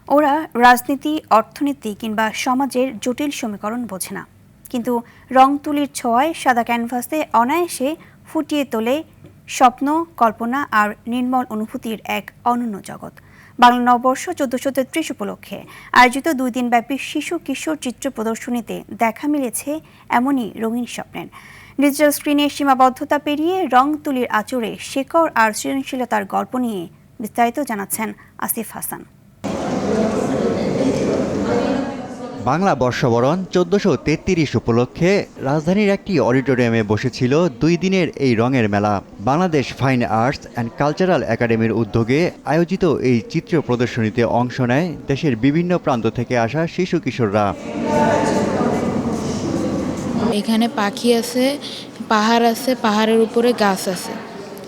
ওরা রাজনীতি, অর্থনীতি কিংবা সমাজের জটিল সমীকরণ বোঝে না, কিন্তু রং তুলির ছোঁয়ায় সাদা ক্যানভাসে অনায়াসে ফুটিয়ে তোলে স্বপ্ন, কল্পনা আর নির্মল অনুভূতির এক অনন্য জগৎ। বাংলা নববর্ষ 1433 উপলক্ষে আয়োজিত 2 দিনব্যাপী শিশু কিশোর চিত্র প্রদর্শনীতে দেখা মিলেছে এমনই রঙিন স্বপ্নের। ডিজিটাল স্ক্রিনে সীমাবদ্ধতা পেরিয়ে রং তুলির আঁচড়ে শেকড় আর সৃজনশীলতার গল্প নিয়ে বিস্তারিত জানাচ্ছেন আসিফ হাসান। বাংলা বর্ষবরণ 1433 উপলক্ষে রাজধানীর একটি অডিটোরিয়ামে বসেছিল 2 দিনের এই রঙের মেলা। Bangladesh fine arts and cultural একাডেমির উদ্যোগে আয়োজিত এই চিত্র প্রদর্শনীতে অংশ নেয় দেশের বিভিন্ন প্রান্ত থেকে আসা শিশু কিশোররা। এখানে পাখি আছে, পাহাড় আছে, পাহাড়ের উপরে গাছ আছে,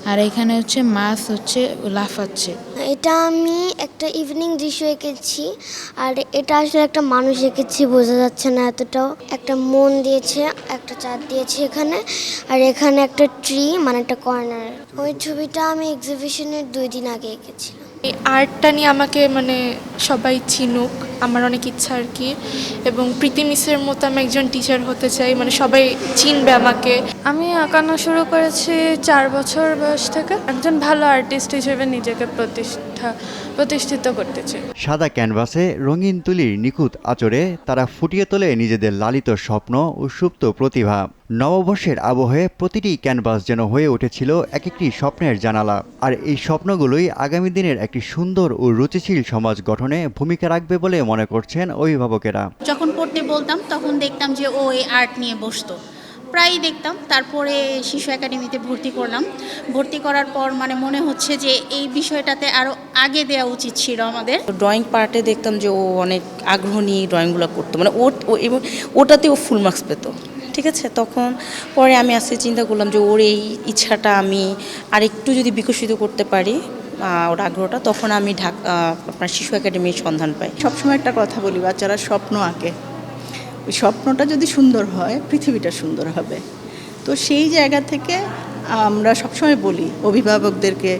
আর এখানে হচ্ছে মাছ হচ্ছে লাফাচ্ছে। এটা আমি একটা ইভিনিং দৃশ্য এঁকেছি, আর এটা আসলে একটা মানুষ এঁকেছি, বোঝা যাচ্ছে না এতটাও। একটা মন দিয়েছে, একটা চাঁদ দিয়েছে এখানে, আর এখানে একটা ট্রি, মানে একটা কর্নার। ওই ছবিটা আমি এক্সিবিশনের 2 দিন আগে এঁকেছিলাম। এই আর্টটা নিয়ে আমাকে সবাই চিনুক, আমার অনেক ইচ্ছা আর কি। এবং প্রীতি মিসের মতো আমি একজন টিচার হতে চাই, সবাই চিনবে আমাকে। আমি আঁকানো শুরু করেছি 4 বছর বয়স থেকে। একজন ভালো আর্টিস্ট হিসেবে নিজেকে প্রতিষ্ঠিত করতে চাই। সাদা ক্যানভাসে রঙিন তুলির নিখুঁত আঁচড়ে তারা ফুটিয়ে তোলে নিজেদের লালিত স্বপ্ন ও সুপ্ত প্রতিভা। নববর্ষের আবহে প্রতিটি ক্যানভাস যেন হয়ে উঠেছিল এক একটি স্বপ্নের জানালা, আর এই স্বপ্নগুলোই আগামী দিনের একটি সুন্দর ও রুচিশীল সমাজ গঠনে ভূমিকা রাখবে বলে মনে করছেন অভিভাবকেরা। যখন পড়তে বলতাম তখন দেখতাম যে ও এই আর্ট নিয়ে বসতো, প্রায়ই দেখতাম। তারপরে শিশু একাডেমিতে ভর্তি করলাম। ভর্তি করার পর মনে হচ্ছে যে এই বিষয়টাতে আরও আগে দেওয়া উচিত ছিল আমাদের। ড্রয়িং পার্টে দেখতাম যে ও অনেক আগ্রহ নিয়ে ড্রয়িংগুলো করতো, এবং ওটাতে ও ফুল মার্কস পেত। ঠিক আছে, তখন পরে আমি আজকে চিন্তা করলাম যে ওর এই ইচ্ছাটা আমি আরেকটু যদি বিকশিত করতে পারি, ওর আগ্রহটা, তখন আমি আপনার শিশু একাডেমির সন্ধান পাই। সবসময় একটা কথা বলি, বাচ্চারা স্বপ্ন আঁকে, ওই স্বপ্নটা যদি সুন্দর হয় পৃথিবীটা সুন্দর হবে। তো সেই জায়গা থেকে আমরা সবসময় বলি অভিভাবকদেরকে,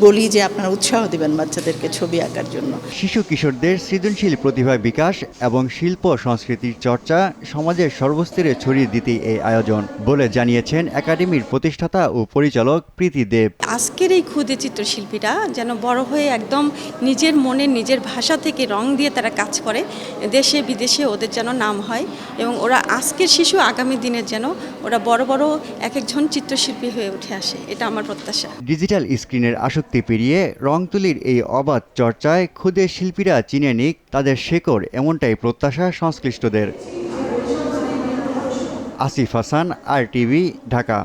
বলি যে আপনারা উৎসাহ দেবেন বাচ্চাদেরকে ছবি আঁকার জন্য। শিশু কিশোরদের সৃজনশীল প্রতিভা বিকাশ এবং শিল্প সংস্কৃতির চর্চা সমাজের সর্বস্তরে ছড়িয়ে দিতে এই আয়োজন বলে জানিয়েছেন একাডেমির প্রতিষ্ঠাতা ও পরিচালক প্রীতি দেব। আজকের এই ক্ষুদে চিত্রশিল্পীরা যেন বড় হয়ে একদম নিজের মনে নিজের ভাষা থেকে রং দিয়ে তারা কাজ করে, দেশে বিদেশে ওদের যেন নাম হয়, এবং ওরা আজকের শিশু আগামী দিনের যেন ওরা বড় বড় এক একজন চিত্রশিল্পী হয়ে উঠে আসে, এটা আমার প্রত্যাশা। ডিজিটাল স্ক্রিনের আসক্তি পেরিয়ে রং তুলির এই অবাধ চর্চায় ক্ষুদে শিল্পীরা চিনে নিক তাদের শেকড়, এমনটাই প্রত্যাশা সংশ্লিষ্টদের। আসিফ হাসান, RTV, ঢাকা।